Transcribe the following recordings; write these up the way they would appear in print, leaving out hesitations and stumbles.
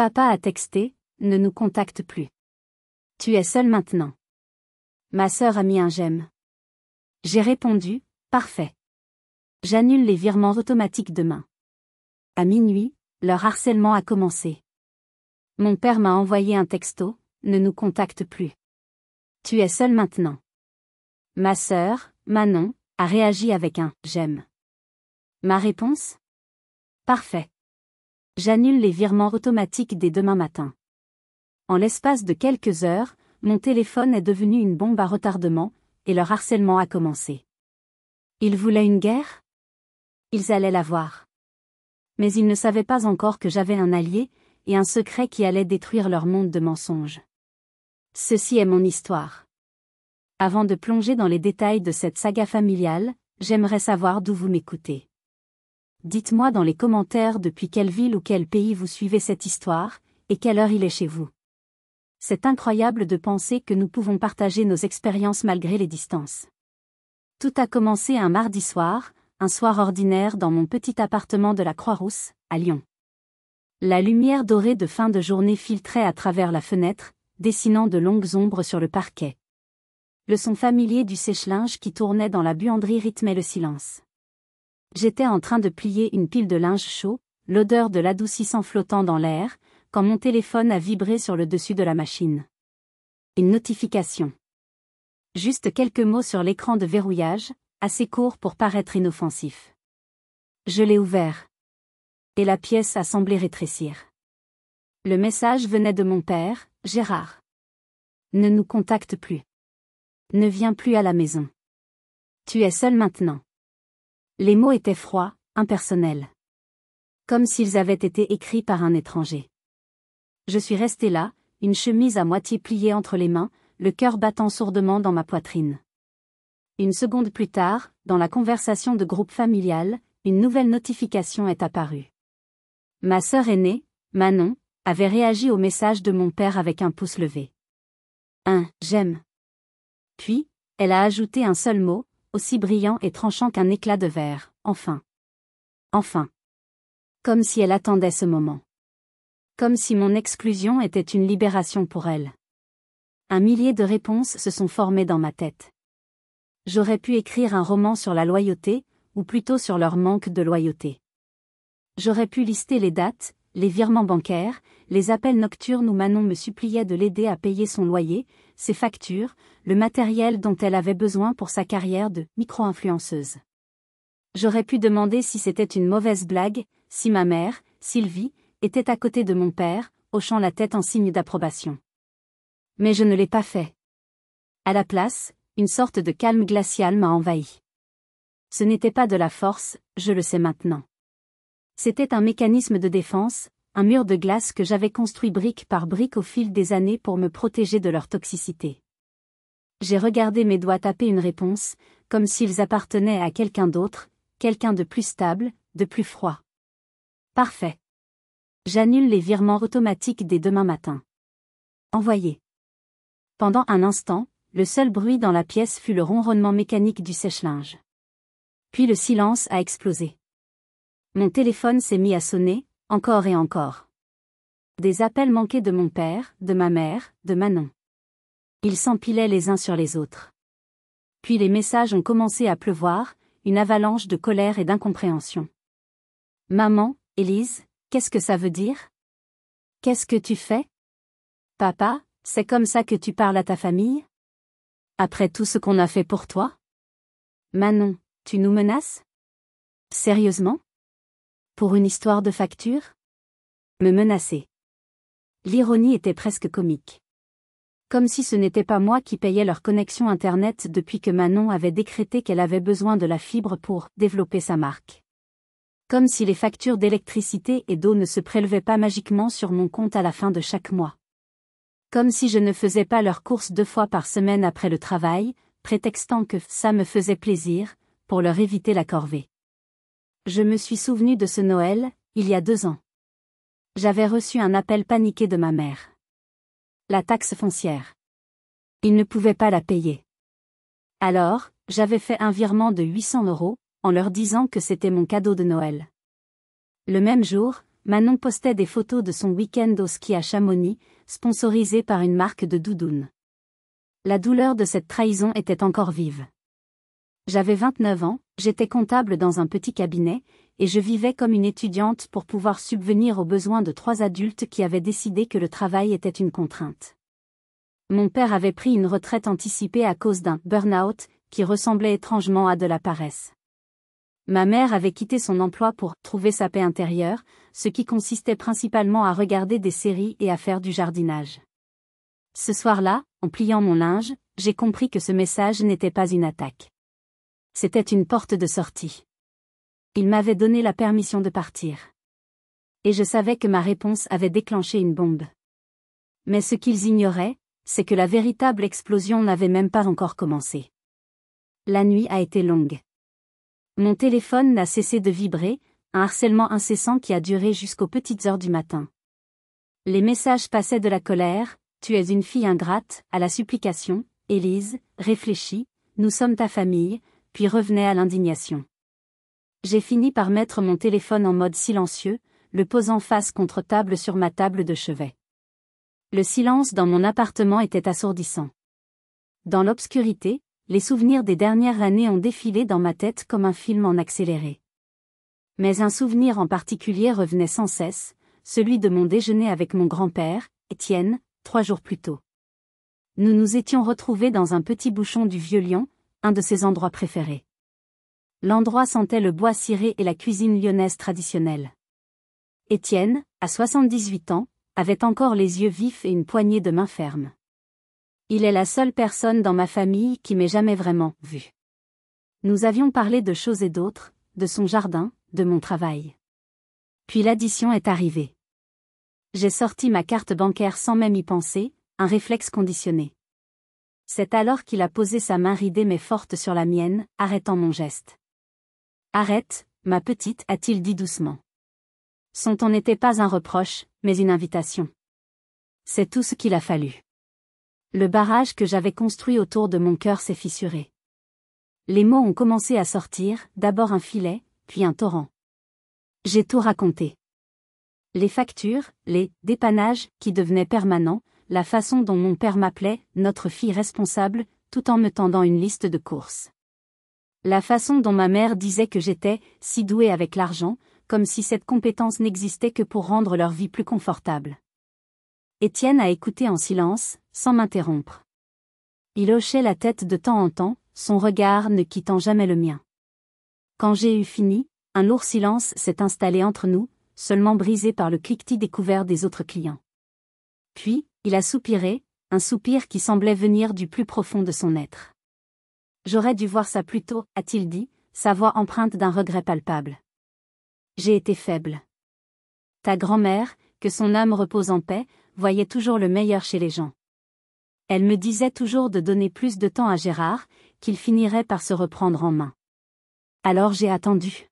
Papa a texté, ne nous contacte plus. Tu es seul maintenant. Ma sœur a mis un j'aime. J'ai répondu, parfait. J'annule les virements automatiques demain. À minuit, leur harcèlement a commencé. Mon père m'a envoyé un texto, ne nous contacte plus. Tu es seul maintenant. Ma sœur, Manon, a réagi avec un j'aime. Ma réponse? Parfait. J'annule les virements automatiques dès demain matin. En l'espace de quelques heures, mon téléphone est devenu une bombe à retardement, et leur harcèlement a commencé. Ils voulaient une guerre? Ils allaient la voir. Mais ils ne savaient pas encore que j'avais un allié, et un secret qui allait détruire leur monde de mensonges. Ceci est mon histoire. Avant de plonger dans les détails de cette saga familiale, j'aimerais savoir d'où vous m'écoutez. Dites-moi dans les commentaires depuis quelle ville ou quel pays vous suivez cette histoire, et quelle heure il est chez vous. C'est incroyable de penser que nous pouvons partager nos expériences malgré les distances. Tout a commencé un mardi soir, un soir ordinaire dans mon petit appartement de la Croix-Rousse, à Lyon. La lumière dorée de fin de journée filtrait à travers la fenêtre, dessinant de longues ombres sur le parquet. Le son familier du sèche-linge qui tournait dans la buanderie rythmait le silence. J'étais en train de plier une pile de linge chaud, l'odeur de l'adoucissant flottant dans l'air, quand mon téléphone a vibré sur le dessus de la machine. Une notification. Juste quelques mots sur l'écran de verrouillage, assez courts pour paraître inoffensifs. Je l'ai ouvert. Et la pièce a semblé rétrécir. Le message venait de mon père, Gérard. Ne nous contacte plus. Ne viens plus à la maison. Tu es seul maintenant. Les mots étaient froids, impersonnels. Comme s'ils avaient été écrits par un étranger. Je suis restée là, une chemise à moitié pliée entre les mains, le cœur battant sourdement dans ma poitrine. Une seconde plus tard, dans la conversation de groupe familial, une nouvelle notification est apparue. Ma sœur aînée, Manon, avait réagi au message de mon père avec un pouce levé. J'aime. Puis, elle a ajouté un seul mot, aussi brillant et tranchant qu'un éclat de verre, enfin. Enfin. Comme si elle attendait ce moment. Comme si mon exclusion était une libération pour elle. Un millier de réponses se sont formées dans ma tête. J'aurais pu écrire un roman sur la loyauté, ou plutôt sur leur manque de loyauté. J'aurais pu lister les dates, les virements bancaires, les appels nocturnes où Manon me suppliait de l'aider à payer son loyer, ses factures, le matériel dont elle avait besoin pour sa carrière de micro-influenceuse. J'aurais pu demander si c'était une mauvaise blague, si ma mère, Sylvie, était à côté de mon père, hochant la tête en signe d'approbation. Mais je ne l'ai pas fait. À la place, une sorte de calme glacial m'a envahi. Ce n'était pas de la force, je le sais maintenant. C'était un mécanisme de défense, un mur de glace que j'avais construit brique par brique au fil des années pour me protéger de leur toxicité. J'ai regardé mes doigts taper une réponse, comme s'ils appartenaient à quelqu'un d'autre, quelqu'un de plus stable, de plus froid. Parfait. J'annule les virements automatiques dès demain matin. Envoyé. Pendant un instant, le seul bruit dans la pièce fut le ronronnement mécanique du sèche-linge. Puis le silence a explosé. Mon téléphone s'est mis à sonner, encore et encore. Des appels manqués de mon père, de ma mère, de Manon. Ils s'empilaient les uns sur les autres. Puis les messages ont commencé à pleuvoir, une avalanche de colère et d'incompréhension. Maman, Élise, qu'est-ce que ça veut dire? Qu'est-ce que tu fais? Papa, c'est comme ça que tu parles à ta famille? Après tout ce qu'on a fait pour toi? Manon, tu nous menaces? Sérieusement? Pour une histoire de facture? Me menacer. L'ironie était presque comique. Comme si ce n'était pas moi qui payais leur connexion Internet depuis que Manon avait décrété qu'elle avait besoin de la fibre pour développer sa marque. Comme si les factures d'électricité et d'eau ne se prélevaient pas magiquement sur mon compte à la fin de chaque mois. Comme si je ne faisais pas leurs courses 2 fois par semaine après le travail, prétextant que ça me faisait plaisir, pour leur éviter la corvée. Je me suis souvenu de ce Noël, il y a 2 ans. J'avais reçu un appel paniqué de ma mère. La taxe foncière. Il ne pouvait pas la payer. Alors, j'avais fait un virement de 800 €, en leur disant que c'était mon cadeau de Noël. Le même jour, Manon postait des photos de son week-end au ski à Chamonix, sponsorisé par une marque de doudounes. La douleur de cette trahison était encore vive. J'avais 29 ans, j'étais comptable dans un petit cabinet, et je vivais comme une étudiante pour pouvoir subvenir aux besoins de 3 adultes qui avaient décidé que le travail était une contrainte. Mon père avait pris une retraite anticipée à cause d'un burn-out, qui ressemblait étrangement à de la paresse. Ma mère avait quitté son emploi pour trouver sa paix intérieure, ce qui consistait principalement à regarder des séries et à faire du jardinage. Ce soir-là, en pliant mon linge, j'ai compris que ce message n'était pas une attaque. C'était une porte de sortie. Il m'avait donné la permission de partir. Et je savais que ma réponse avait déclenché une bombe. Mais ce qu'ils ignoraient, c'est que la véritable explosion n'avait même pas encore commencé. La nuit a été longue. Mon téléphone n'a cessé de vibrer, un harcèlement incessant qui a duré jusqu'aux petites heures du matin. Les messages passaient de la colère, « Tu es une fille ingrate », à la supplication, « Élise, réfléchis, nous sommes ta famille », puis revenaient à l'indignation. J'ai fini par mettre mon téléphone en mode silencieux, le posant face contre table sur ma table de chevet. Le silence dans mon appartement était assourdissant. Dans l'obscurité, les souvenirs des dernières années ont défilé dans ma tête comme un film en accéléré. Mais un souvenir en particulier revenait sans cesse, celui de mon déjeuner avec mon grand-père, Étienne, 3 jours plus tôt. Nous nous étions retrouvés dans un petit bouchon du Vieux-Lyon, un de ses endroits préférés. L'endroit sentait le bois ciré et la cuisine lyonnaise traditionnelle. Étienne, à 78 ans, avait encore les yeux vifs et une poignée de main ferme. Il est la seule personne dans ma famille qui m'ait jamais vraiment vu. Nous avions parlé de choses et d'autres, de son jardin, de mon travail. Puis l'addition est arrivée. J'ai sorti ma carte bancaire sans même y penser, un réflexe conditionné. C'est alors qu'il a posé sa main ridée mais forte sur la mienne, arrêtant mon geste. « Arrête, ma petite », a-t-il dit doucement. Son ton n'était pas un reproche, mais une invitation. C'est tout ce qu'il a fallu. Le barrage que j'avais construit autour de mon cœur s'est fissuré. Les mots ont commencé à sortir, d'abord un filet, puis un torrent. J'ai tout raconté. Les factures, les dépannages, qui devenaient permanents, la façon dont mon père m'appelait « notre fille responsable », tout en me tendant une liste de courses. La façon dont ma mère disait que j'étais si douée avec l'argent, comme si cette compétence n'existait que pour rendre leur vie plus confortable. Étienne a écouté en silence, sans m'interrompre. Il hochait la tête de temps en temps, son regard ne quittant jamais le mien. Quand j'ai eu fini, un lourd silence s'est installé entre nous, seulement brisé par le cliquetis découvert des autres clients. Puis, il a soupiré, un soupir qui semblait venir du plus profond de son être. « J'aurais dû voir ça plus tôt », a-t-il dit, sa voix empreinte d'un regret palpable. J'ai été faible. Ta grand-mère, que son âme repose en paix, voyait toujours le meilleur chez les gens. Elle me disait toujours de donner plus de temps à Gérard, qu'il finirait par se reprendre en main. Alors j'ai attendu.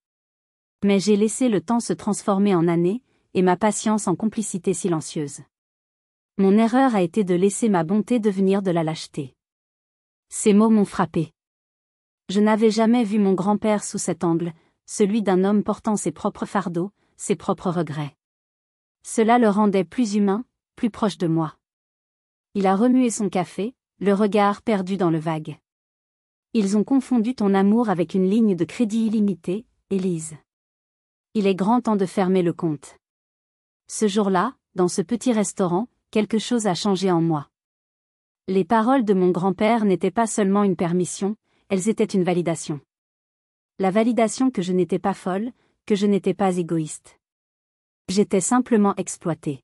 Mais j'ai laissé le temps se transformer en années, et ma patience en complicité silencieuse. Mon erreur a été de laisser ma bonté devenir de la lâcheté. Ces mots m'ont frappé. Je n'avais jamais vu mon grand-père sous cet angle, celui d'un homme portant ses propres fardeaux, ses propres regrets. Cela le rendait plus humain, plus proche de moi. Il a remué son café, le regard perdu dans le vague. Ils ont confondu ton amour avec une ligne de crédit illimitée, Élise. Il est grand temps de fermer le compte. Ce jour-là, dans ce petit restaurant, quelque chose a changé en moi. Les paroles de mon grand-père n'étaient pas seulement une permission, elles étaient une validation. La validation que je n'étais pas folle, que je n'étais pas égoïste. J'étais simplement exploitée.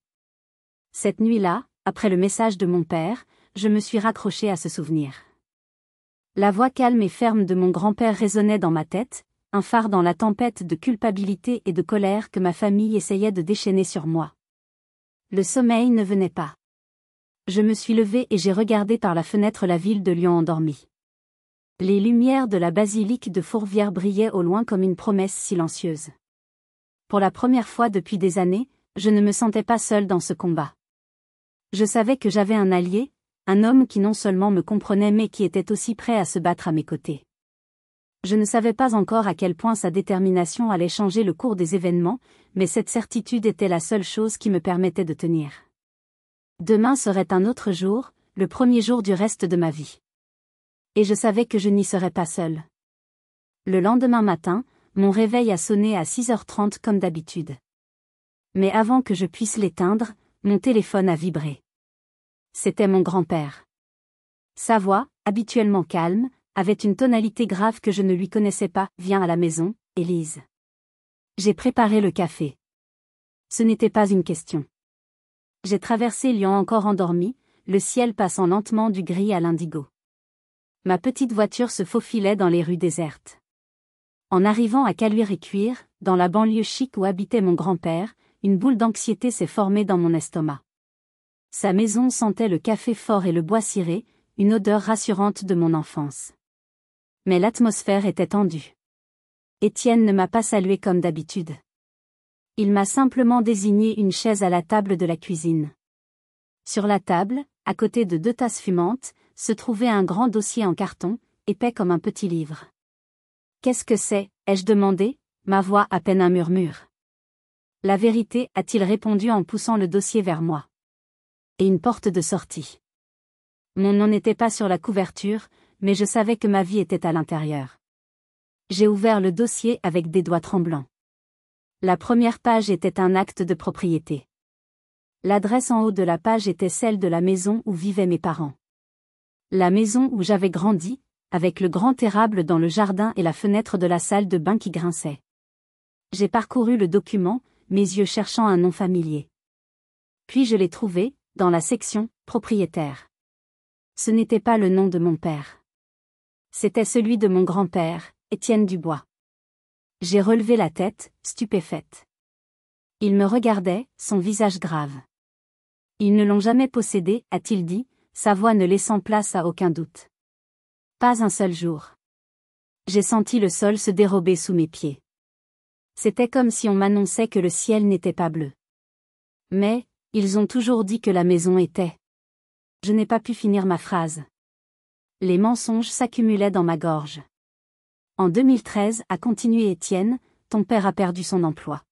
Cette nuit-là, après le message de mon père, je me suis raccrochée à ce souvenir. La voix calme et ferme de mon grand-père résonnait dans ma tête, un phare dans la tempête de culpabilité et de colère que ma famille essayait de déchaîner sur moi. Le sommeil ne venait pas. Je me suis levée et j'ai regardé par la fenêtre la ville de Lyon endormie. Les lumières de la basilique de Fourvière brillaient au loin comme une promesse silencieuse. Pour la première fois depuis des années, je ne me sentais pas seule dans ce combat. Je savais que j'avais un allié, un homme qui non seulement me comprenait mais qui était aussi prêt à se battre à mes côtés. Je ne savais pas encore à quel point sa détermination allait changer le cours des événements, mais cette certitude était la seule chose qui me permettait de tenir. Demain serait un autre jour, le premier jour du reste de ma vie. Et je savais que je n'y serais pas seule. Le lendemain matin, mon réveil a sonné à 6h30 comme d'habitude. Mais avant que je puisse l'éteindre, mon téléphone a vibré. C'était mon grand-père. Sa voix, habituellement calme, avait une tonalité grave que je ne lui connaissais pas. « Viens à la maison, Élise. J'ai préparé le café. » Ce n'était pas une question. J'ai traversé Lyon encore endormi, le ciel passant lentement du gris à l'indigo. Ma petite voiture se faufilait dans les rues désertes. En arrivant à Caluire-et-Cuire, dans la banlieue chic où habitait mon grand-père, une boule d'anxiété s'est formée dans mon estomac. Sa maison sentait le café fort et le bois ciré, une odeur rassurante de mon enfance. Mais l'atmosphère était tendue. Étienne ne m'a pas salué comme d'habitude. Il m'a simplement désigné une chaise à la table de la cuisine. Sur la table, à côté de 2 tasses fumantes, se trouvait un grand dossier en carton, épais comme un petit livre. « Qu'est-ce que c'est » ai-je demandé, ma voix à peine un murmure. « La vérité » a-t-il répondu en poussant le dossier vers moi. « Et une porte de sortie. » Mon nom n'était pas sur la couverture, mais je savais que ma vie était à l'intérieur. J'ai ouvert le dossier avec des doigts tremblants. La première page était un acte de propriété. L'adresse en haut de la page était celle de la maison où vivaient mes parents. La maison où j'avais grandi, avec le grand érable dans le jardin et la fenêtre de la salle de bain qui grinçait. J'ai parcouru le document, mes yeux cherchant un nom familier. Puis je l'ai trouvé, dans la section « Propriétaire ». Ce n'était pas le nom de mon père. C'était celui de mon grand-père, Étienne Dubois. J'ai relevé la tête, stupéfaite. Il me regardait, son visage grave. « Ils ne l'ont jamais possédé » a-t-il dit, sa voix ne laissant place à aucun doute. Pas un seul jour. J'ai senti le sol se dérober sous mes pieds. C'était comme si on m'annonçait que le ciel n'était pas bleu. Mais, ils ont toujours dit que la maison était. Je n'ai pas pu finir ma phrase. Les mensonges s'accumulaient dans ma gorge. En 2013, a continué Étienne, ton père a perdu son emploi.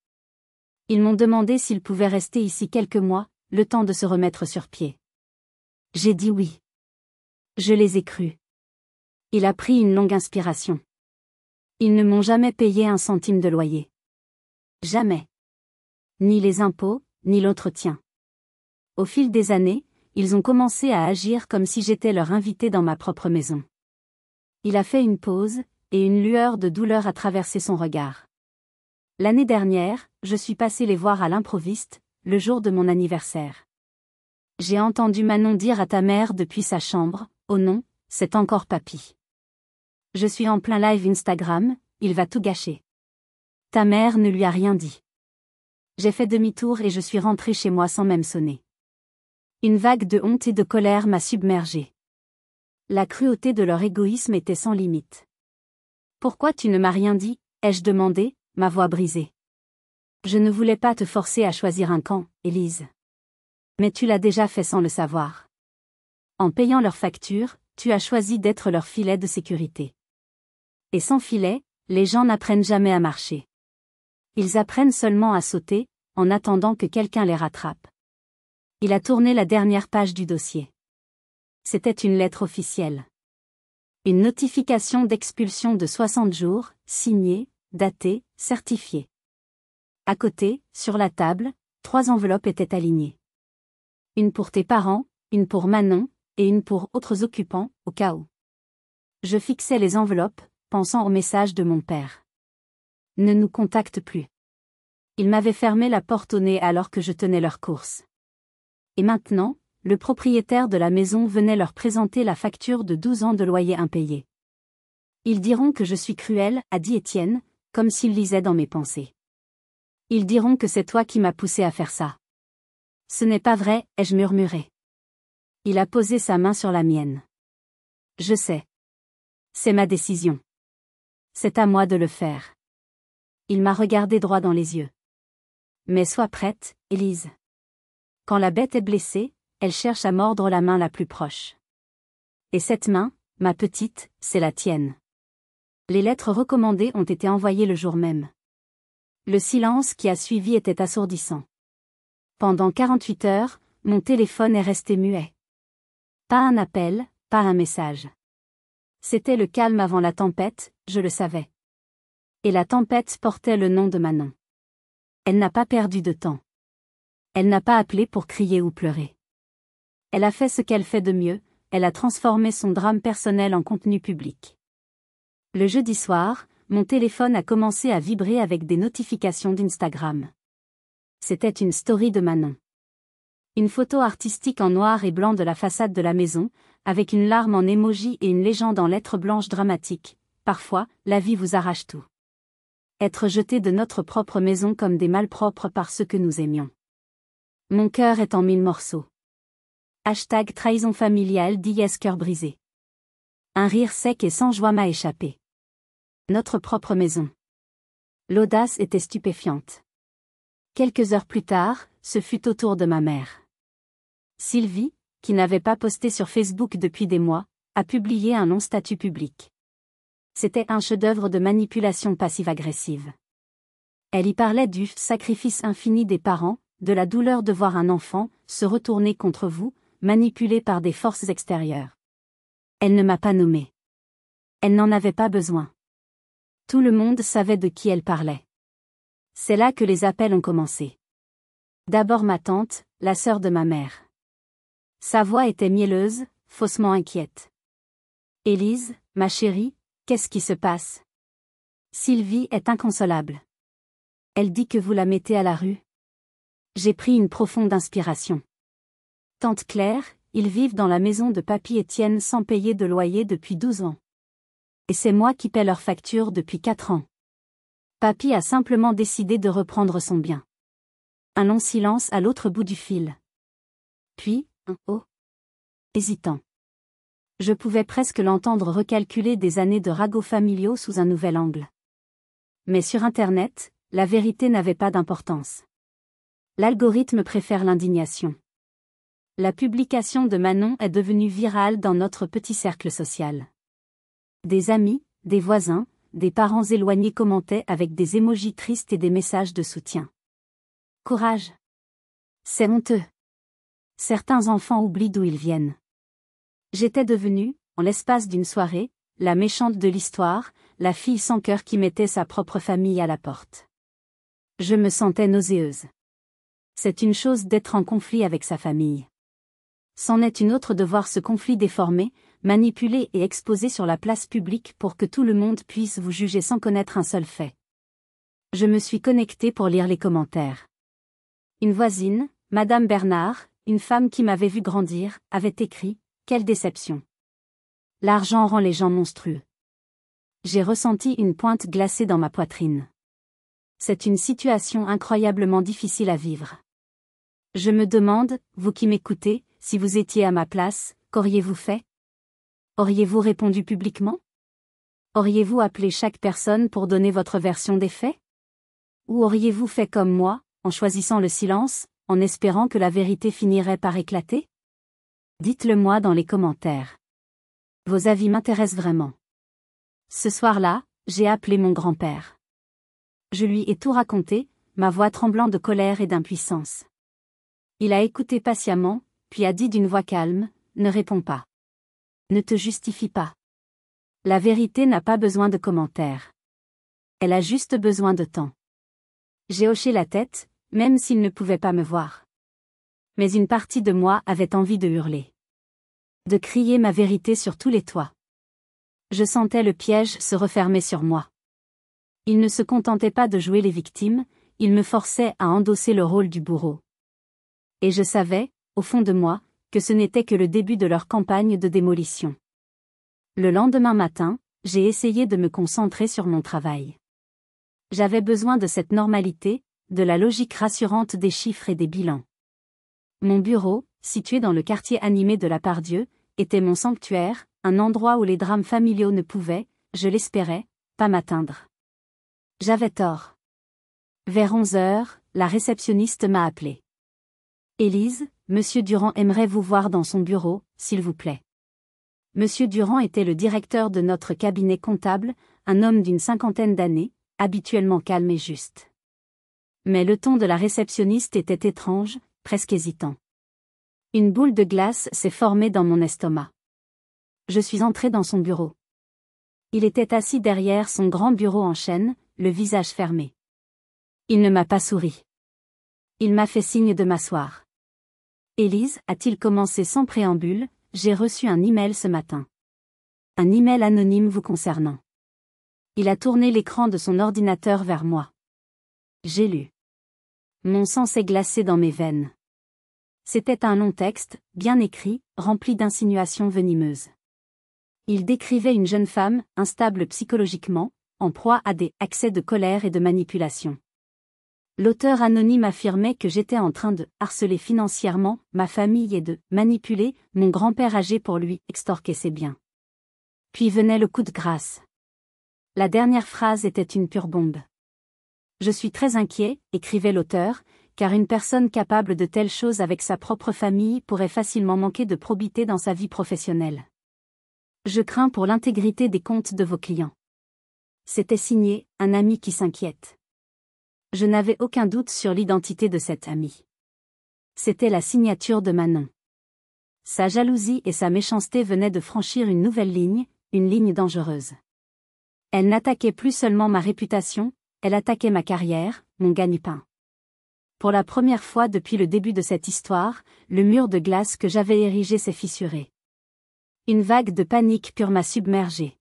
Ils m'ont demandé s'il pouvait rester ici quelques mois, le temps de se remettre sur pied. J'ai dit oui. Je les ai crus. Il a pris une longue inspiration. Ils ne m'ont jamais payé un centime de loyer. Jamais. Ni les impôts, ni l'entretien. Au fil des années, ils ont commencé à agir comme si j'étais leur invité dans ma propre maison. Il a fait une pause, et une lueur de douleur a traversé son regard. L'année dernière, je suis passé les voir à l'improviste, le jour de mon anniversaire. J'ai entendu Manon dire à ta mère depuis sa chambre, « Oh non, c'est encore papy. Je suis en plein live Instagram, il va tout gâcher. » Ta mère ne lui a rien dit. J'ai fait demi-tour et je suis rentré chez moi sans même sonner. Une vague de honte et de colère m'a submergé. La cruauté de leur égoïsme était sans limite. « Pourquoi tu ne m'as rien dit ?» ai-je demandé, ma voix brisée. Je ne voulais pas te forcer à choisir un camp, Élise. Mais tu l'as déjà fait sans le savoir. En payant leurs factures, tu as choisi d'être leur filet de sécurité. Et sans filet, les gens n'apprennent jamais à marcher. Ils apprennent seulement à sauter, en attendant que quelqu'un les rattrape. Il a tourné la dernière page du dossier. C'était une lettre officielle. Une notification d'expulsion de 60 jours, signée, datée, certifiée. À côté, sur la table, 3 enveloppes étaient alignées. Une pour tes parents, une pour Manon, et une pour autres occupants, au cas où. Je fixais les enveloppes, pensant au message de mon père. Ne nous contacte plus. Ils m'avaient fermé la porte au nez alors que je tenais leur course. Et maintenant, le propriétaire de la maison venait leur présenter la facture de 12 ans de loyer impayé. Ils diront que je suis cruel, a dit Étienne, comme s'il lisait dans mes pensées. Ils diront que c'est toi qui m'as poussé à faire ça. Ce n'est pas vrai, ai-je murmuré. Il a posé sa main sur la mienne. Je sais. C'est ma décision. C'est à moi de le faire. Il m'a regardé droit dans les yeux. Mais sois prête, Élise. Quand la bête est blessée, elle cherche à mordre la main la plus proche. Et cette main, ma petite, c'est la tienne. Les lettres recommandées ont été envoyées le jour même. Le silence qui a suivi était assourdissant. Pendant 48 heures, mon téléphone est resté muet. Pas un appel, pas un message. C'était le calme avant la tempête, je le savais. Et la tempête portait le nom de Manon. Elle n'a pas perdu de temps. Elle n'a pas appelé pour crier ou pleurer. Elle a fait ce qu'elle fait de mieux, elle a transformé son drame personnel en contenu public. Le jeudi soir, mon téléphone a commencé à vibrer avec des notifications d'Instagram. C'était une story de Manon. Une photo artistique en noir et blanc de la façade de la maison, avec une larme en émoji et une légende en lettres blanches dramatiques. Parfois, la vie vous arrache tout. Être jeté de notre propre maison comme des malpropres par ceux que nous aimions. Mon cœur est en 1000 morceaux. Hashtag trahison familiale d'I.S. cœur brisé. Un rire sec et sans joie m'a échappé. Notre propre maison. L'audace était stupéfiante. Quelques heures plus tard, ce fut au tour de ma mère. Sylvie, qui n'avait pas posté sur Facebook depuis des mois, a publié un long statut public. C'était un chef-d'œuvre de manipulation passive-agressive. Elle y parlait du sacrifice infini des parents, de la douleur de voir un enfant se retourner contre vous, manipulé par des forces extérieures. Elle ne m'a pas nommé. Elle n'en avait pas besoin. Tout le monde savait de qui elle parlait. C'est là que les appels ont commencé. D'abord ma tante, la sœur de ma mère. Sa voix était mielleuse, faussement inquiète. Élise, ma chérie, qu'est-ce qui se passe? Sylvie est inconsolable. Elle dit que vous la mettez à la rue. J'ai pris une profonde inspiration. Tante Claire, ils vivent dans la maison de papy Étienne sans payer de loyer depuis 12 ans. Et c'est moi qui paie leurs factures depuis 4 ans. Papy a simplement décidé de reprendre son bien. Un long silence à l'autre bout du fil. Puis, un « oh » hésitant. Je pouvais presque l'entendre recalculer des années de ragots familiaux sous un nouvel angle. Mais sur Internet, la vérité n'avait pas d'importance. L'algorithme préfère l'indignation. La publication de Manon est devenue virale dans notre petit cercle social. Des amis, des voisins, des parents éloignés commentaient avec des émojis tristes et des messages de soutien. Courage! C'est honteux. Certains enfants oublient d'où ils viennent. J'étais devenue, en l'espace d'une soirée, la méchante de l'histoire, la fille sans cœur qui mettait sa propre famille à la porte. Je me sentais nauséeuse. C'est une chose d'être en conflit avec sa famille. C'en est une autre de voir ce conflit déformé, manipulé et exposé sur la place publique pour que tout le monde puisse vous juger sans connaître un seul fait. Je me suis connectée pour lire les commentaires. Une voisine, Madame Bernard, une femme qui m'avait vu grandir, avait écrit « Quelle déception ! L'argent rend les gens monstrueux. » J'ai ressenti une pointe glacée dans ma poitrine. C'est une situation incroyablement difficile à vivre. Je me demande, vous qui m'écoutez, si vous étiez à ma place, qu'auriez-vous fait? Auriez-vous répondu publiquement? Auriez-vous appelé chaque personne pour donner votre version des faits? Ou auriez-vous fait comme moi, en choisissant le silence, en espérant que la vérité finirait par éclater? Dites-le moi dans les commentaires. Vos avis m'intéressent vraiment. Ce soir-là, j'ai appelé mon grand-père. Je lui ai tout raconté, ma voix tremblant de colère et d'impuissance. Il a écouté patiemment, puis a dit d'une voix calme, « Ne réponds pas. Ne te justifie pas. La vérité n'a pas besoin de commentaires. Elle a juste besoin de temps. » J'ai hoché la tête, même s'il ne pouvait pas me voir. Mais une partie de moi avait envie de hurler. De crier ma vérité sur tous les toits. Je sentais le piège se refermer sur moi. Il ne se contentait pas de jouer les victimes, il me forçait à endosser le rôle du bourreau. Et je savais, au fond de moi, que ce n'était que le début de leur campagne de démolition. Le lendemain matin, j'ai essayé de me concentrer sur mon travail. J'avais besoin de cette normalité, de la logique rassurante des chiffres et des bilans. Mon bureau, situé dans le quartier animé de la Part-Dieu, était mon sanctuaire, un endroit où les drames familiaux ne pouvaient, je l'espérais, pas m'atteindre. J'avais tort. Vers 11 heures, la réceptionniste m'a appelé. Élise, Monsieur Durand aimerait vous voir dans son bureau, s'il vous plaît. Monsieur Durand était le directeur de notre cabinet comptable, un homme d'une 50aine d'années, habituellement calme et juste. Mais le ton de la réceptionniste était étrange, presque hésitant. Une boule de glace s'est formée dans mon estomac. Je suis entré dans son bureau. Il était assis derrière son grand bureau en chêne, le visage fermé. Il ne m'a pas souri. Il m'a fait signe de m'asseoir. Élise, a-t-il commencé sans préambule, j'ai reçu un email ce matin. Un email anonyme vous concernant. Il a tourné l'écran de son ordinateur vers moi. J'ai lu. Mon sang s'est glacé dans mes veines. C'était un long texte, bien écrit, rempli d'insinuations venimeuses. Il décrivait une jeune femme, instable psychologiquement, en proie à des accès de colère et de manipulation. L'auteur anonyme affirmait que j'étais en train de harceler financièrement ma famille et de manipuler mon grand-père âgé pour lui extorquer ses biens. Puis venait le coup de grâce. La dernière phrase était une pure bombe. Je suis très inquiet, écrivait l'auteur, car une personne capable de telles choses avec sa propre famille pourrait facilement manquer de probité dans sa vie professionnelle. Je crains pour l'intégrité des comptes de vos clients. C'était signé, un ami qui s'inquiète. Je n'avais aucun doute sur l'identité de cet ami. C'était la signature de Manon. Sa jalousie et sa méchanceté venaient de franchir une nouvelle ligne, une ligne dangereuse. Elle n'attaquait plus seulement ma réputation, elle attaquait ma carrière, mon gagne-pain. Pour la première fois depuis le début de cette histoire, le mur de glace que j'avais érigé s'est fissuré. Une vague de panique pure m'a submergée.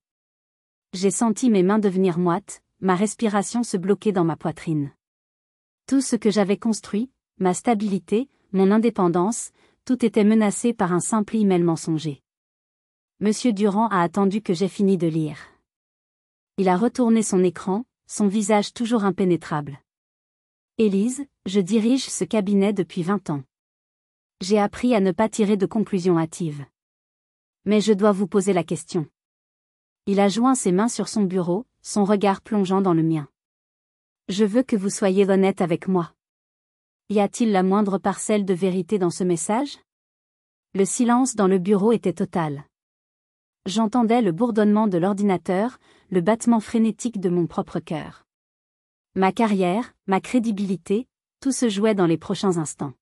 J'ai senti mes mains devenir moites, ma respiration se bloquer dans ma poitrine. Tout ce que j'avais construit, ma stabilité, mon indépendance, tout était menacé par un simple email mensonger. Monsieur Durand a attendu que j'aie fini de lire. Il a retourné son écran, son visage toujours impénétrable. Élise, je dirige ce cabinet depuis 20 ans. J'ai appris à ne pas tirer de conclusions hâtives. Mais je dois vous poser la question. Il a joint ses mains sur son bureau, son regard plongeant dans le mien. Je veux que vous soyez honnête avec moi. Y a-t-il la moindre parcelle de vérité dans ce message? Le silence dans le bureau était total. J'entendais le bourdonnement de l'ordinateur, le battement frénétique de mon propre cœur. Ma carrière, ma crédibilité, tout se jouait dans les prochains instants.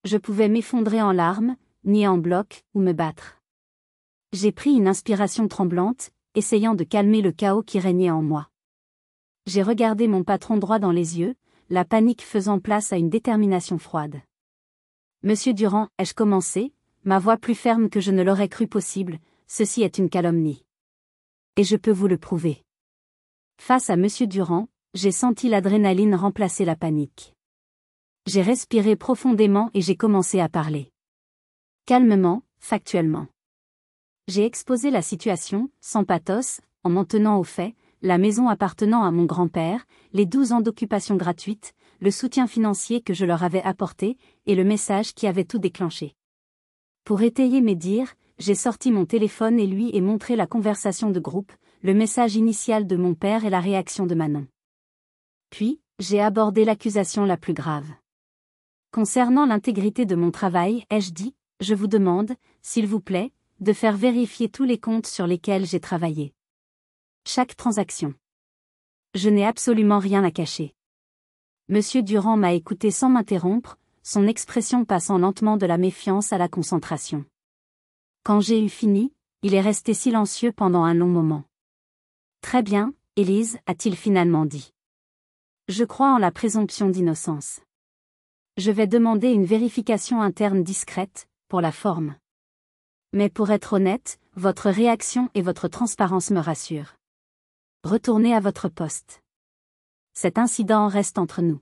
Je pouvais m'effondrer en larmes, nier en bloc, ou me battre. J'ai pris une inspiration tremblante, essayant de calmer le chaos qui régnait en moi. J'ai regardé mon patron droit dans les yeux, la panique faisant place à une détermination froide. Monsieur Durand, ai-je commencé, ma voix plus ferme que je ne l'aurais cru possible, ceci est une calomnie. Et je peux vous le prouver. Face à Monsieur Durand, j'ai senti l'adrénaline remplacer la panique. J'ai respiré profondément et j'ai commencé à parler. Calmement, factuellement. J'ai exposé la situation, sans pathos, en m'en tenant aux faits, la maison appartenant à mon grand-père, les 12 ans d'occupation gratuite, le soutien financier que je leur avais apporté, et le message qui avait tout déclenché. Pour étayer mes dires, j'ai sorti mon téléphone et lui ai montré la conversation de groupe, le message initial de mon père et la réaction de Manon. Puis, j'ai abordé l'accusation la plus grave. Concernant l'intégrité de mon travail, ai-je dit, je vous demande, s'il vous plaît, de faire vérifier tous les comptes sur lesquels j'ai travaillé. Chaque transaction. Je n'ai absolument rien à cacher. Monsieur Durand m'a écouté sans m'interrompre, son expression passant lentement de la méfiance à la concentration. Quand j'ai eu fini, il est resté silencieux pendant un long moment. Très bien, Élise, a-t-il finalement dit. Je crois en la présomption d'innocence. Je vais demander une vérification interne discrète, pour la forme. Mais pour être honnête, votre réaction et votre transparence me rassurent. Retournez à votre poste. Cet incident reste entre nous.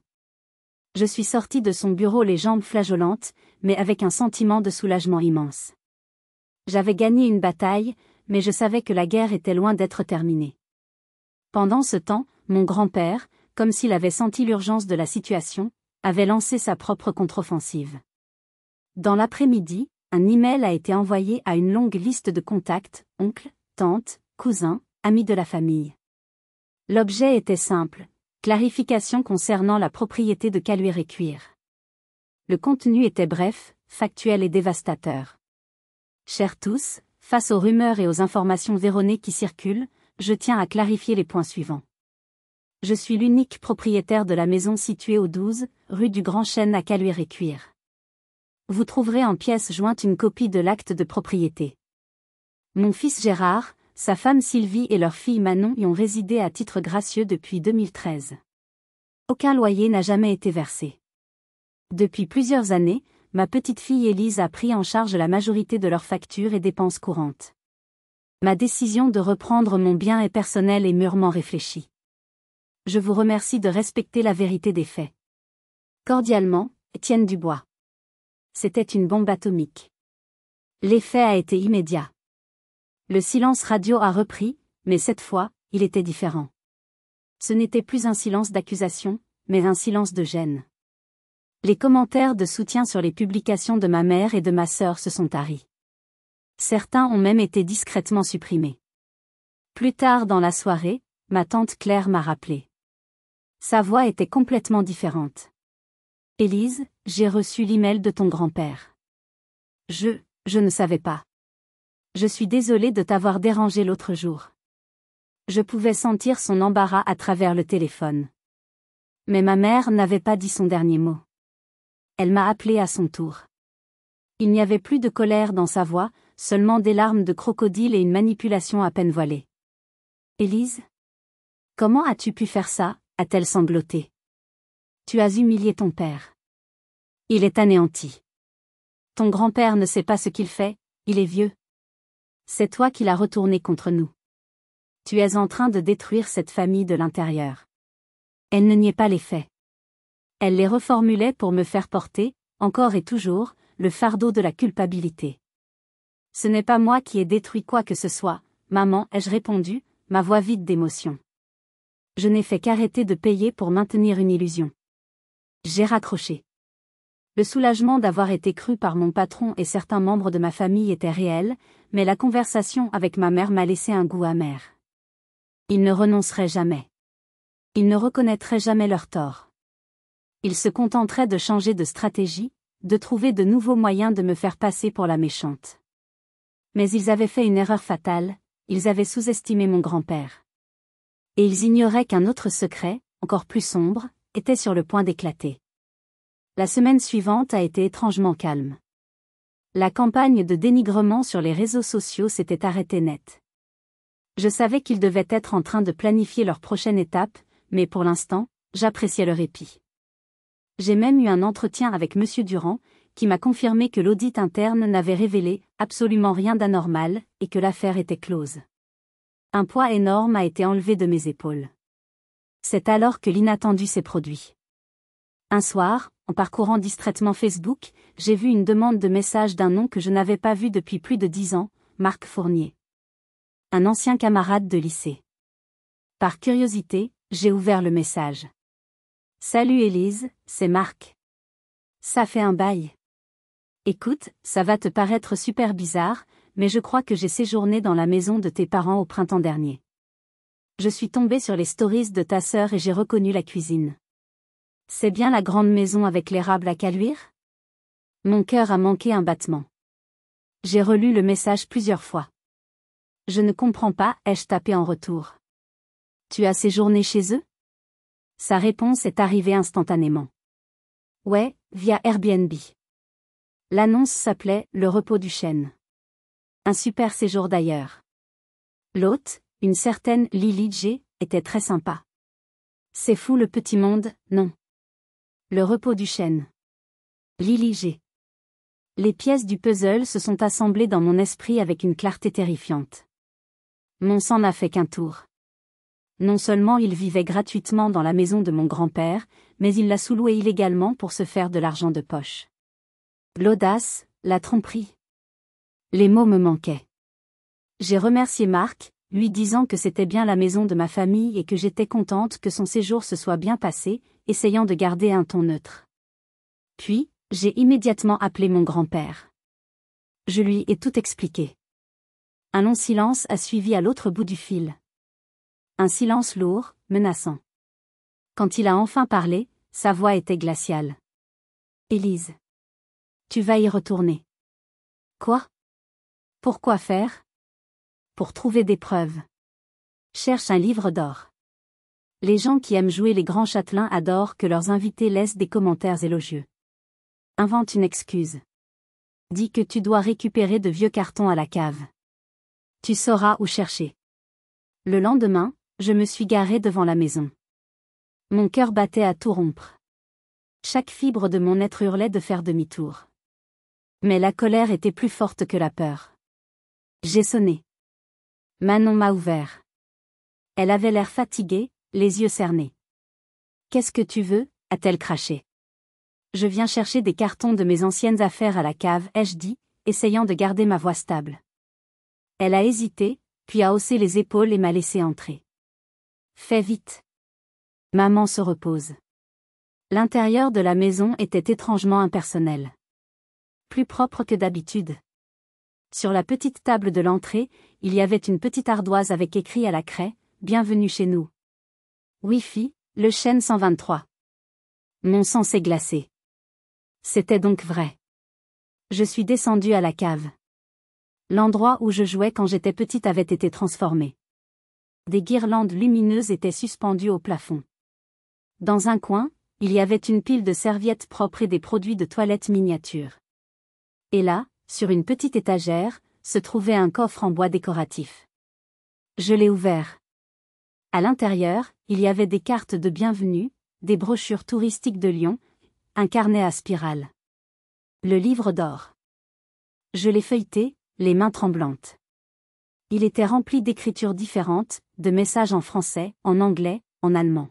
Je suis sortie de son bureau les jambes flageolantes, mais avec un sentiment de soulagement immense. J'avais gagné une bataille, mais je savais que la guerre était loin d'être terminée. Pendant ce temps, mon grand-père, comme s'il avait senti l'urgence de la situation, avait lancé sa propre contre-offensive. Dans l'après-midi, un email a été envoyé à une longue liste de contacts, oncles, tantes, cousins, amis de la famille. L'objet était simple, clarification concernant la propriété de Caluire et Cuire. Le contenu était bref, factuel et dévastateur. Chers tous, face aux rumeurs et aux informations erronées qui circulent, je tiens à clarifier les points suivants. Je suis l'unique propriétaire de la maison située au 12, rue du Grand Chêne à Caluire-et-Cuire. Vous trouverez en pièce jointe une copie de l'acte de propriété. Mon fils Gérard, sa femme Sylvie et leur fille Manon y ont résidé à titre gracieux depuis 2013. Aucun loyer n'a jamais été versé. Depuis plusieurs années, ma petite fille Élise a pris en charge la majorité de leurs factures et dépenses courantes. Ma décision de reprendre mon bien est personnelle et mûrement réfléchie. Je vous remercie de respecter la vérité des faits. Cordialement, Étienne Dubois. C'était une bombe atomique. L'effet a été immédiat. Le silence radio a repris, mais cette fois, il était différent. Ce n'était plus un silence d'accusation, mais un silence de gêne. Les commentaires de soutien sur les publications de ma mère et de ma sœur se sont taris. Certains ont même été discrètement supprimés. Plus tard dans la soirée, ma tante Claire m'a rappelé. Sa voix était complètement différente. Élise, j'ai reçu l'email de ton grand-père. Je ne savais pas. Je suis désolée de t'avoir dérangé l'autre jour. Je pouvais sentir son embarras à travers le téléphone. Mais ma mère n'avait pas dit son dernier mot. Elle m'a appelé à son tour. Il n'y avait plus de colère dans sa voix, seulement des larmes de crocodile et une manipulation à peine voilée. Élise? Comment as-tu pu faire ça? A-t-elle sangloté. Tu as humilié ton père. Il est anéanti. Ton grand-père ne sait pas ce qu'il fait, il est vieux. C'est toi qui l'as retourné contre nous. Tu es en train de détruire cette famille de l'intérieur. Elle ne niait pas les faits. Elle les reformulait pour me faire porter, encore et toujours, le fardeau de la culpabilité. Ce n'est pas moi qui ai détruit quoi que ce soit, maman, ai-je répondu, ma voix vide d'émotion. Je n'ai fait qu'arrêter de payer pour maintenir une illusion. J'ai raccroché. Le soulagement d'avoir été cru par mon patron et certains membres de ma famille était réel, mais la conversation avec ma mère m'a laissé un goût amer. Ils ne renonceraient jamais. Ils ne reconnaîtraient jamais leur tort. Ils se contenteraient de changer de stratégie, de trouver de nouveaux moyens de me faire passer pour la méchante. Mais ils avaient fait une erreur fatale, ils avaient sous-estimé mon grand-père. Et ils ignoraient qu'un autre secret, encore plus sombre, était sur le point d'éclater. La semaine suivante a été étrangement calme. La campagne de dénigrement sur les réseaux sociaux s'était arrêtée net. Je savais qu'ils devaient être en train de planifier leur prochaine étape, mais pour l'instant, j'appréciais le répit. J'ai même eu un entretien avec Monsieur Durand, qui m'a confirmé que l'audit interne n'avait révélé absolument rien d'anormal, et que l'affaire était close. Un poids énorme a été enlevé de mes épaules. C'est alors que l'inattendu s'est produit. Un soir, en parcourant distraitement Facebook, j'ai vu une demande de message d'un nom que je n'avais pas vu depuis plus de 10 ans, Marc Fournier. Un ancien camarade de lycée. Par curiosité, j'ai ouvert le message. Salut Élise, c'est Marc. Ça fait un bail. Écoute, ça va te paraître super bizarre, mais je crois que j'ai séjourné dans la maison de tes parents au printemps dernier. Je suis tombée sur les stories de ta sœur et j'ai reconnu la cuisine. C'est bien la grande maison avec l'érable à Caluire? Mon cœur a manqué un battement. J'ai relu le message plusieurs fois. Je ne comprends pas, ai-je tapé en retour. Tu as séjourné chez eux? Sa réponse est arrivée instantanément. Ouais, via Airbnb. L'annonce s'appelait « Le repos du chêne ». Un super séjour d'ailleurs. L'hôte, une certaine Lily G, était très sympa. C'est fou le petit monde, non? Le repos du chêne. Lily G. Les pièces du puzzle se sont assemblées dans mon esprit avec une clarté terrifiante. Mon sang n'a fait qu'un tour. Non seulement il vivait gratuitement dans la maison de mon grand-père, mais il l'a sous-louée illégalement pour se faire de l'argent de poche. L'audace, la tromperie. Les mots me manquaient. J'ai remercié Marc, lui disant que c'était bien la maison de ma famille et que j'étais contente que son séjour se soit bien passé, essayant de garder un ton neutre. Puis, j'ai immédiatement appelé mon grand-père. Je lui ai tout expliqué. Un long silence a suivi à l'autre bout du fil. Un silence lourd, menaçant. Quand il a enfin parlé, sa voix était glaciale. Élise. Tu vas y retourner. Quoi? Pourquoi faire? Pour trouver des preuves. Cherche un livre d'or. Les gens qui aiment jouer les grands châtelains adorent que leurs invités laissent des commentaires élogieux. Invente une excuse. Dis que tu dois récupérer de vieux cartons à la cave. Tu sauras où chercher. Le lendemain, je me suis garée devant la maison. Mon cœur battait à tout rompre. Chaque fibre de mon être hurlait de faire demi-tour. Mais la colère était plus forte que la peur. J'ai sonné. Manon m'a ouvert. Elle avait l'air fatiguée, les yeux cernés. « Qu'est-ce que tu veux » a-t-elle craché. « Je viens chercher des cartons de mes anciennes affaires à la cave » ai-je dit, essayant de garder ma voix stable. Elle a hésité, puis a haussé les épaules et m'a laissé entrer. « Fais vite. Maman se repose. » L'intérieur de la maison était étrangement impersonnel. Plus propre que d'habitude. Sur la petite table de l'entrée, il y avait une petite ardoise avec écrit à la craie « Bienvenue chez nous. Wi-Fi, le chêne 123. » Mon sang s'est glacé. C'était donc vrai. Je suis descendue à la cave. L'endroit où je jouais quand j'étais petite avait été transformé. Des guirlandes lumineuses étaient suspendues au plafond. Dans un coin, il y avait une pile de serviettes propres et des produits de toilette miniatures. Et là, sur une petite étagère, se trouvait un coffre en bois décoratif. Je l'ai ouvert. À l'intérieur, il y avait des cartes de bienvenue, des brochures touristiques de Lyon, un carnet à spirale. Le livre d'or. Je l'ai feuilleté, les mains tremblantes. Il était rempli d'écritures différentes, de messages en français, en anglais, en allemand.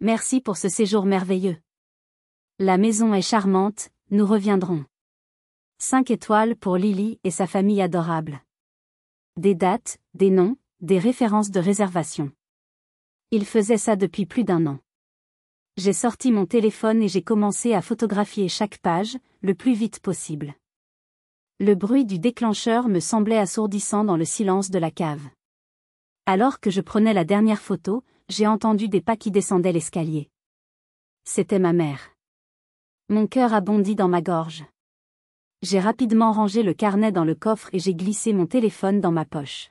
Merci pour ce séjour merveilleux. La maison est charmante, nous reviendrons. 5 étoiles pour Lily et sa famille adorable. Des dates, des noms, des références de réservation. Il faisait ça depuis plus d'1 an. J'ai sorti mon téléphone et j'ai commencé à photographier chaque page, le plus vite possible. Le bruit du déclencheur me semblait assourdissant dans le silence de la cave. Alors que je prenais la dernière photo, j'ai entendu des pas qui descendaient l'escalier. C'était ma mère. Mon cœur a bondi dans ma gorge. J'ai rapidement rangé le carnet dans le coffre et j'ai glissé mon téléphone dans ma poche.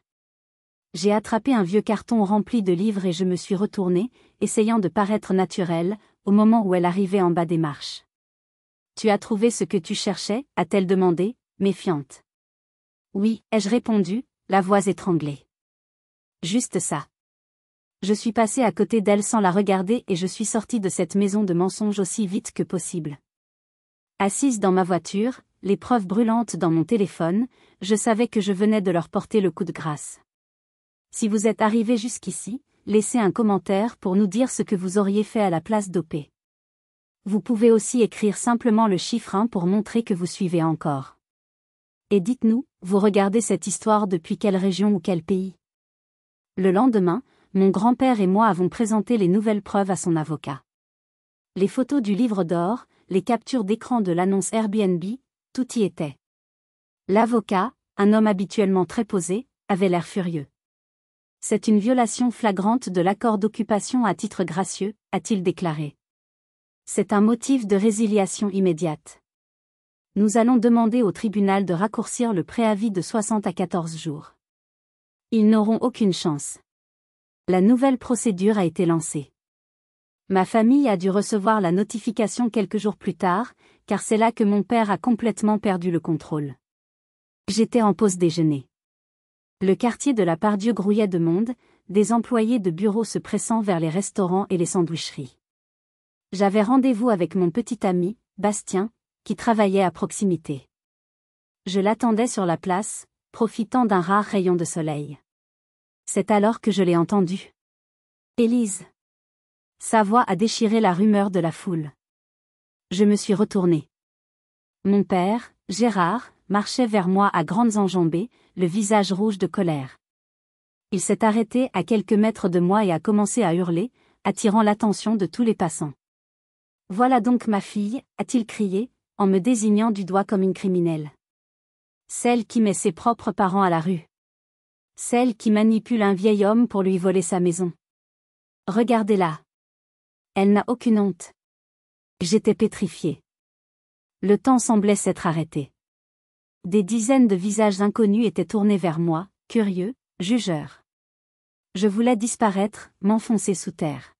J'ai attrapé un vieux carton rempli de livres et je me suis retournée, essayant de paraître naturelle, au moment où elle arrivait en bas des marches. « Tu as trouvé ce que tu cherchais » a-t-elle demandé, méfiante. « Oui » ai-je répondu, la voix étranglée. Juste ça. Je suis passée à côté d'elle sans la regarder et je suis sortie de cette maison de mensonges aussi vite que possible. Assise dans ma voiture, les preuves brûlantes dans mon téléphone, je savais que je venais de leur porter le coup de grâce. Si vous êtes arrivé jusqu'ici, laissez un commentaire pour nous dire ce que vous auriez fait à la place d'OP. Vous pouvez aussi écrire simplement le chiffre 1 pour montrer que vous suivez encore. Et dites-nous, vous regardez cette histoire depuis quelle région ou quel pays? Le lendemain, mon grand-père et moi avons présenté les nouvelles preuves à son avocat. Les photos du livre d'or, les captures d'écran de l'annonce Airbnb, tout y était. L'avocat, un homme habituellement très posé, avait l'air furieux. C'est une violation flagrante de l'accord d'occupation à titre gracieux, a-t-il déclaré. C'est un motif de résiliation immédiate. Nous allons demander au tribunal de raccourcir le préavis de 60 à 14 jours. Ils n'auront aucune chance. La nouvelle procédure a été lancée. Ma famille a dû recevoir la notification quelques jours plus tard, car c'est là que mon père a complètement perdu le contrôle. J'étais en pause déjeuner. Le quartier de la Part-Dieu grouillait de monde, des employés de bureau se pressant vers les restaurants et les sandwicheries. J'avais rendez-vous avec mon petit ami, Bastien, qui travaillait à proximité. Je l'attendais sur la place, profitant d'un rare rayon de soleil. C'est alors que je l'ai entendu. « Élise !» Sa voix a déchiré la rumeur de la foule. Je me suis retournée. Mon père, Gérard, marchait vers moi à grandes enjambées, le visage rouge de colère. Il s'est arrêté à quelques mètres de moi et a commencé à hurler, attirant l'attention de tous les passants. « Voilà donc ma fille » a-t-il crié, en me désignant du doigt comme une criminelle. Celle qui met ses propres parents à la rue. Celle qui manipule un vieil homme pour lui voler sa maison. Regardez-la. Elle n'a aucune honte. J'étais pétrifiée. Le temps semblait s'être arrêté. Des dizaines de visages inconnus étaient tournés vers moi, curieux, jugeurs. Je voulais disparaître, m'enfoncer sous terre.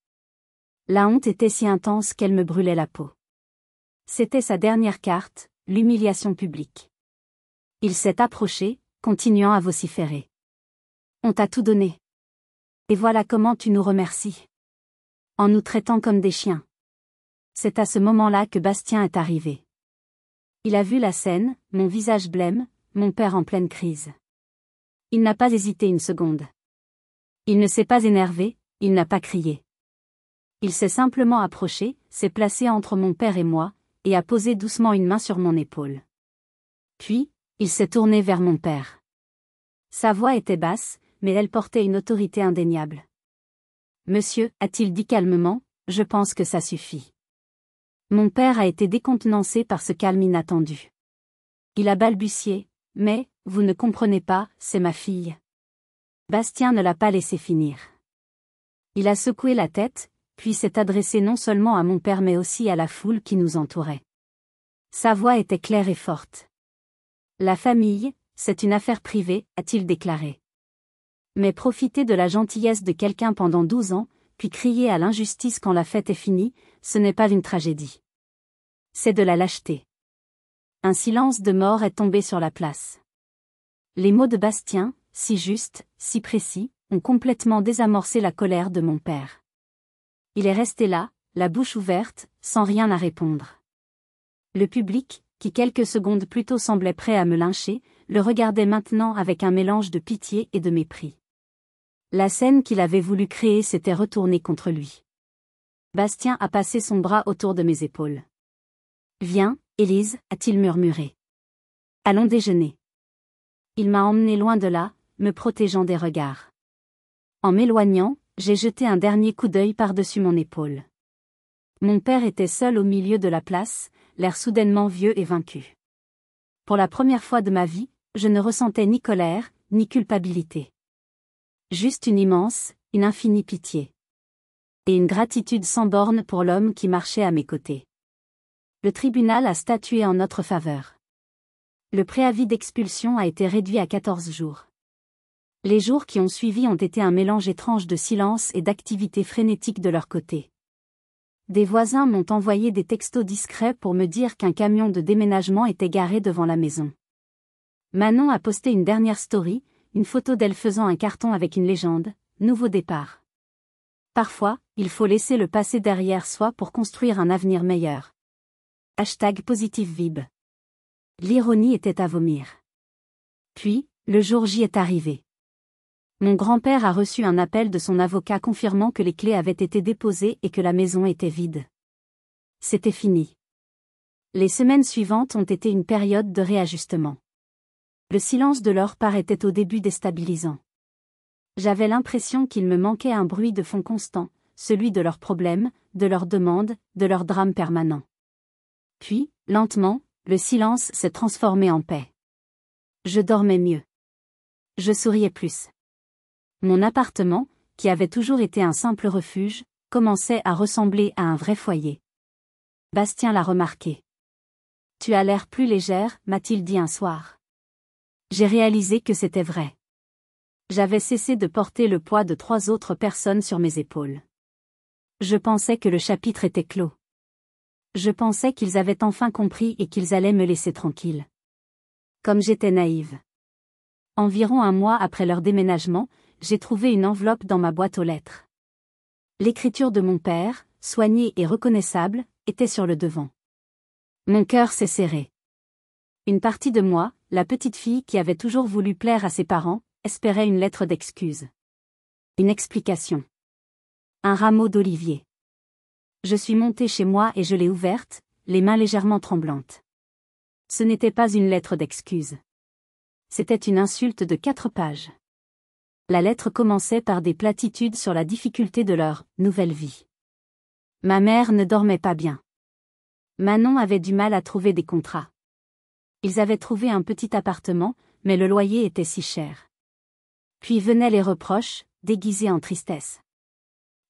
La honte était si intense qu'elle me brûlait la peau. C'était sa dernière carte, l'humiliation publique. Il s'est approché, continuant à vociférer. On t'a tout donné. Et voilà comment tu nous remercies. En nous traitant comme des chiens. C'est à ce moment-là que Bastien est arrivé. Il a vu la scène, mon visage blême, mon père en pleine crise. Il n'a pas hésité une seconde. Il ne s'est pas énervé, il n'a pas crié. Il s'est simplement approché, s'est placé entre mon père et moi, et a posé doucement une main sur mon épaule. Puis, il s'est tourné vers mon père. Sa voix était basse, mais elle portait une autorité indéniable. « Monsieur, a-t-il dit calmement, je pense que ça suffit. » Mon père a été décontenancé par ce calme inattendu. Il a balbutié, « Mais, vous ne comprenez pas, c'est ma fille. » Bastien ne l'a pas laissé finir. Il a secoué la tête, puis s'est adressé non seulement à mon père mais aussi à la foule qui nous entourait. Sa voix était claire et forte. « La famille, c'est une affaire privée, a-t-il déclaré. Mais profiter de la gentillesse de quelqu'un pendant 12 ans, puis crier à l'injustice quand la fête est finie, ce n'est pas une tragédie. C'est de la lâcheté. » Un silence de mort est tombé sur la place. Les mots de Bastien, si justes, si précis, ont complètement désamorcé la colère de mon père. Il est resté là, la bouche ouverte, sans rien à répondre. Le public, qui quelques secondes plus tôt semblait prêt à me lyncher, le regardait maintenant avec un mélange de pitié et de mépris. La scène qu'il avait voulu créer s'était retournée contre lui. Bastien a passé son bras autour de mes épaules. « Viens, Élise, a-t-il murmuré. Allons déjeuner. » Il m'a emmené loin de là, me protégeant des regards. En m'éloignant, j'ai jeté un dernier coup d'œil par-dessus mon épaule. Mon père était seul au milieu de la place, l'air soudainement vieux et vaincu. Pour la première fois de ma vie, je ne ressentais ni colère, ni culpabilité. Juste une immense, une infinie pitié. Et une gratitude sans borne pour l'homme qui marchait à mes côtés. Le tribunal a statué en notre faveur. Le préavis d'expulsion a été réduit à 14 jours. Les jours qui ont suivi ont été un mélange étrange de silence et d'activité frénétique de leur côté. Des voisins m'ont envoyé des textos discrets pour me dire qu'un camion de déménagement était garé devant la maison. Manon a posté une dernière story, une photo d'elle faisant un carton avec une légende, « Nouveau départ ». Parfois, il faut laisser le passé derrière soi pour construire un avenir meilleur. #PositiveVib. L'ironie était à vomir. Puis, le jour J est arrivé. Mon grand-père a reçu un appel de son avocat confirmant que les clés avaient été déposées et que la maison était vide. C'était fini. Les semaines suivantes ont été une période de réajustement. Le silence de leur part était au début déstabilisant. J'avais l'impression qu'il me manquait un bruit de fond constant, celui de leurs problèmes, de leurs demandes, de leurs drames permanents. Puis, lentement, le silence s'est transformé en paix. Je dormais mieux. Je souriais plus. Mon appartement, qui avait toujours été un simple refuge, commençait à ressembler à un vrai foyer. Bastien l'a remarqué. « Tu as l'air plus légère », m'a-t-il dit un soir. J'ai réalisé que c'était vrai. J'avais cessé de porter le poids de 3 autres personnes sur mes épaules. Je pensais que le chapitre était clos. Je pensais qu'ils avaient enfin compris et qu'ils allaient me laisser tranquille. Comme j'étais naïve. Environ un mois après leur déménagement, j'ai trouvé une enveloppe dans ma boîte aux lettres. L'écriture de mon père, soignée et reconnaissable, était sur le devant. Mon cœur s'est serré. Une partie de moi, la petite fille qui avait toujours voulu plaire à ses parents, espérait une lettre d'excuse. Une explication. Un rameau d'olivier. Je suis montée chez moi et je l'ai ouverte, les mains légèrement tremblantes. Ce n'était pas une lettre d'excuse. C'était une insulte de 4 pages. La lettre commençait par des platitudes sur la difficulté de leur nouvelle vie. Ma mère ne dormait pas bien. Manon avait du mal à trouver des contrats. Ils avaient trouvé un petit appartement, mais le loyer était si cher. Puis venaient les reproches, déguisés en tristesse.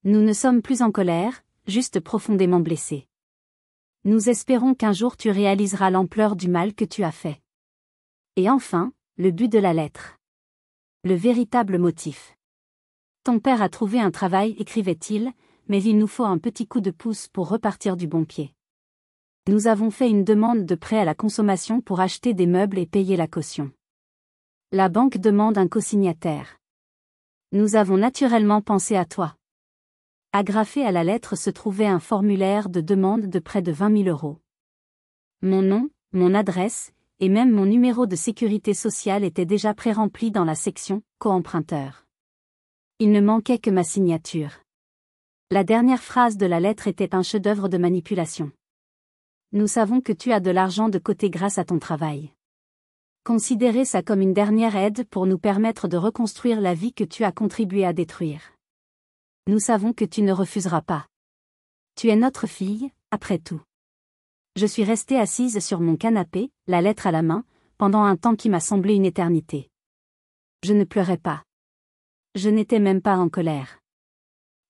Nous ne sommes plus en colère, juste profondément blessés. Nous espérons qu'un jour tu réaliseras l'ampleur du mal que tu as fait. Et enfin, le but de la lettre. Le véritable motif. Ton père a trouvé un travail, écrivait-il, mais il nous faut un petit coup de pouce pour repartir du bon pied. Nous avons fait une demande de prêt à la consommation pour acheter des meubles et payer la caution. La banque demande un cosignataire. Nous avons naturellement pensé à toi. Agrafé à la lettre se trouvait un formulaire de demande de près de 20 000 €. Mon nom, mon adresse, et même mon numéro de sécurité sociale étaient déjà pré-remplis dans la section « Co-emprunteur ». Il ne manquait que ma signature. La dernière phrase de la lettre était un chef-d'œuvre de manipulation. Nous savons que tu as de l'argent de côté grâce à ton travail. Considérez ça comme une dernière aide pour nous permettre de reconstruire la vie que tu as contribué à détruire. Nous savons que tu ne refuseras pas. Tu es notre fille, après tout. Je suis restée assise sur mon canapé, la lettre à la main, pendant un temps qui m'a semblé une éternité. Je ne pleurais pas. Je n'étais même pas en colère.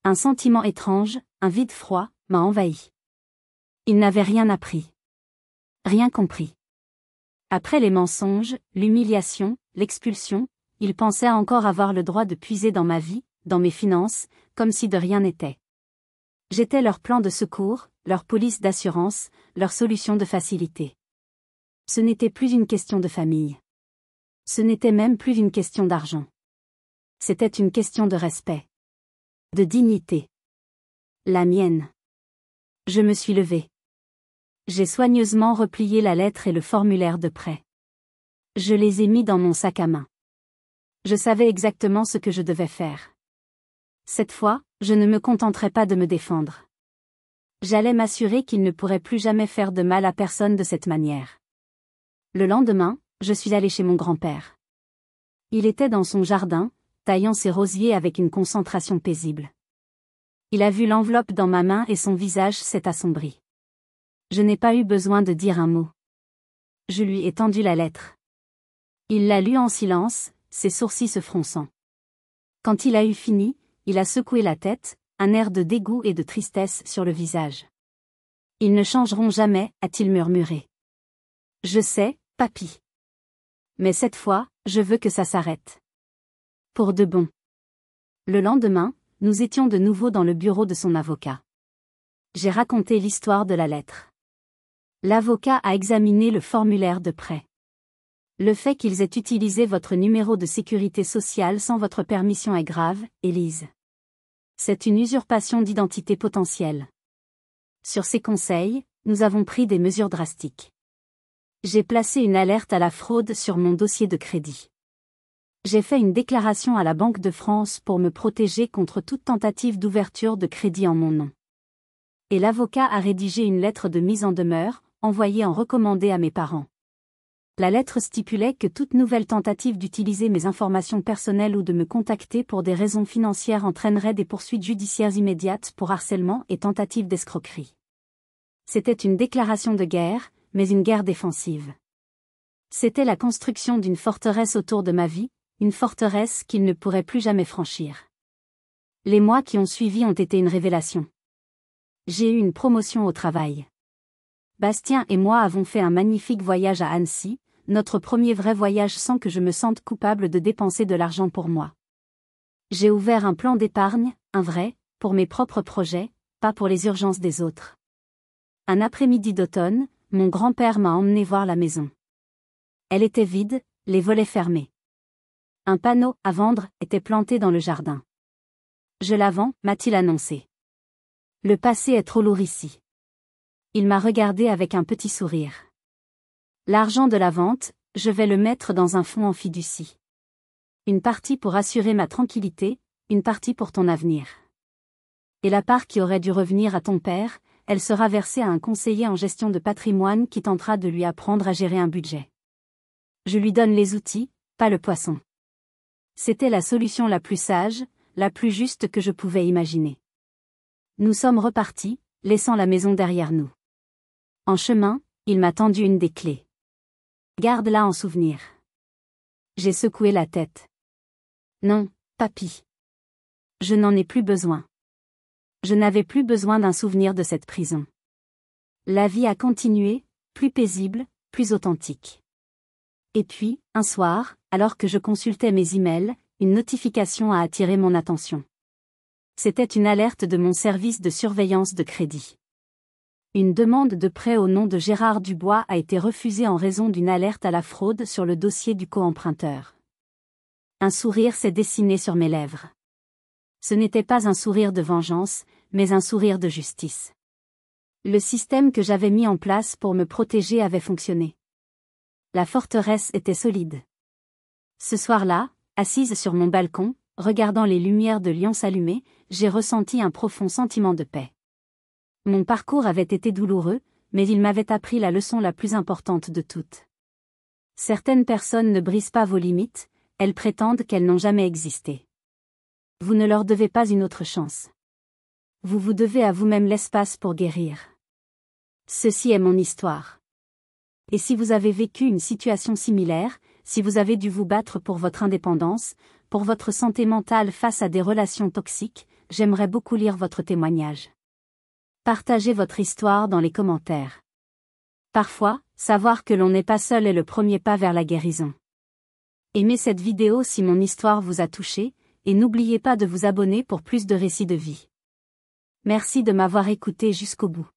Un sentiment étrange, un vide froid, m'a envahi. Il n'avait rien appris. Rien compris. Après les mensonges, l'humiliation, l'expulsion, il pensait encore avoir le droit de puiser dans ma vie, dans mes finances, comme si de rien n'était. J'étais leur plan de secours, leur police d'assurance, leur solution de facilité. Ce n'était plus une question de famille. Ce n'était même plus une question d'argent. C'était une question de respect. De dignité. La mienne. Je me suis levée. J'ai soigneusement replié la lettre et le formulaire de prêt. Je les ai mis dans mon sac à main. Je savais exactement ce que je devais faire. Cette fois, je ne me contenterai pas de me défendre. J'allais m'assurer qu'il ne pourrait plus jamais faire de mal à personne de cette manière. Le lendemain, je suis allée chez mon grand-père. Il était dans son jardin, taillant ses rosiers avec une concentration paisible. Il a vu l'enveloppe dans ma main et son visage s'est assombri. Je n'ai pas eu besoin de dire un mot. Je lui ai tendu la lettre. Il l'a lue en silence, ses sourcils se fronçant. Quand il a eu fini, il a secoué la tête, un air de dégoût et de tristesse sur le visage. « Ils ne changeront jamais », a-t-il murmuré. « Je sais, papy. Mais cette fois, je veux que ça s'arrête. Pour de bon. » Le lendemain, nous étions de nouveau dans le bureau de son avocat. J'ai raconté l'histoire de la lettre. L'avocat a examiné le formulaire de prêt. Le fait qu'ils aient utilisé votre numéro de sécurité sociale sans votre permission est grave, Élise. C'est une usurpation d'identité potentielle. Sur ces conseils, nous avons pris des mesures drastiques. J'ai placé une alerte à la fraude sur mon dossier de crédit. J'ai fait une déclaration à la Banque de France pour me protéger contre toute tentative d'ouverture de crédit en mon nom. Et l'avocat a rédigé une lettre de mise en demeure, envoyée en recommandé à mes parents. La lettre stipulait que toute nouvelle tentative d'utiliser mes informations personnelles ou de me contacter pour des raisons financières entraînerait des poursuites judiciaires immédiates pour harcèlement et tentative d'escroquerie. C'était une déclaration de guerre, mais une guerre défensive. C'était la construction d'une forteresse autour de ma vie, une forteresse qu'il ne pourrait plus jamais franchir. Les mois qui ont suivi ont été une révélation. J'ai eu une promotion au travail. Bastien et moi avons fait un magnifique voyage à Annecy, notre premier vrai voyage sans que je me sente coupable de dépenser de l'argent pour moi. J'ai ouvert un plan d'épargne, un vrai, pour mes propres projets, pas pour les urgences des autres. Un après-midi d'automne, mon grand-père m'a emmené voir la maison. Elle était vide, les volets fermés. Un panneau « à vendre » était planté dans le jardin. « Je la vends », m'a-t-il annoncé. Le passé est trop lourd ici. Il m'a regardé avec un petit sourire. L'argent de la vente, je vais le mettre dans un fonds en fiducie. Une partie pour assurer ma tranquillité, une partie pour ton avenir. Et la part qui aurait dû revenir à ton père, elle sera versée à un conseiller en gestion de patrimoine qui tentera de lui apprendre à gérer un budget. Je lui donne les outils, pas le poisson. C'était la solution la plus sage, la plus juste que je pouvais imaginer. Nous sommes repartis, laissant la maison derrière nous. En chemin, il m'a tendu une des clés. Garde-la en souvenir. J'ai secoué la tête. Non, papy. Je n'en ai plus besoin. Je n'avais plus besoin d'un souvenir de cette prison. La vie a continué, plus paisible, plus authentique. Et puis, un soir, alors que je consultais mes emails, une notification a attiré mon attention. C'était une alerte de mon service de surveillance de crédit. Une demande de prêt au nom de Gérard Dubois a été refusée en raison d'une alerte à la fraude sur le dossier du co-emprunteur. Un sourire s'est dessiné sur mes lèvres. Ce n'était pas un sourire de vengeance, mais un sourire de justice. Le système que j'avais mis en place pour me protéger avait fonctionné. La forteresse était solide. Ce soir-là, assise sur mon balcon, regardant les lumières de Lyon s'allumer, j'ai ressenti un profond sentiment de paix. Mon parcours avait été douloureux, mais il m'avait appris la leçon la plus importante de toutes. Certaines personnes ne brisent pas vos limites, elles prétendent qu'elles n'ont jamais existé. Vous ne leur devez pas une autre chance. Vous vous devez à vous-même l'espace pour guérir. Ceci est mon histoire. Et si vous avez vécu une situation similaire, si vous avez dû vous battre pour votre indépendance, pour votre santé mentale face à des relations toxiques, j'aimerais beaucoup lire votre témoignage. Partagez votre histoire dans les commentaires. Parfois, savoir que l'on n'est pas seul est le premier pas vers la guérison. Aimez cette vidéo si mon histoire vous a touché, et n'oubliez pas de vous abonner pour plus de récits de vie. Merci de m'avoir écouté jusqu'au bout.